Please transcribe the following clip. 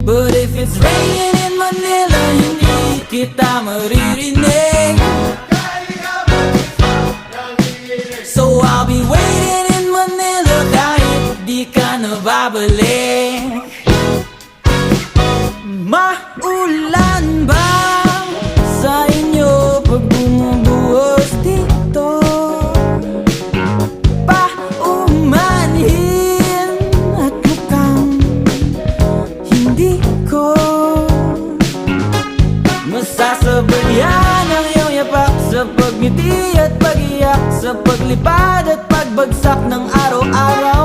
But if it's raining in Manila, hindi kita maririnig. So I'll be waiting in Manila kahit di ka na babalik. Maulan ba sa inyo pag bumubuhos dito? Paumanhin at mukhang hindi ko masasabayan ang iyong yapak sa pagngiti at pag-iyak, sa paglipad at pagbagsak ng araw-araw.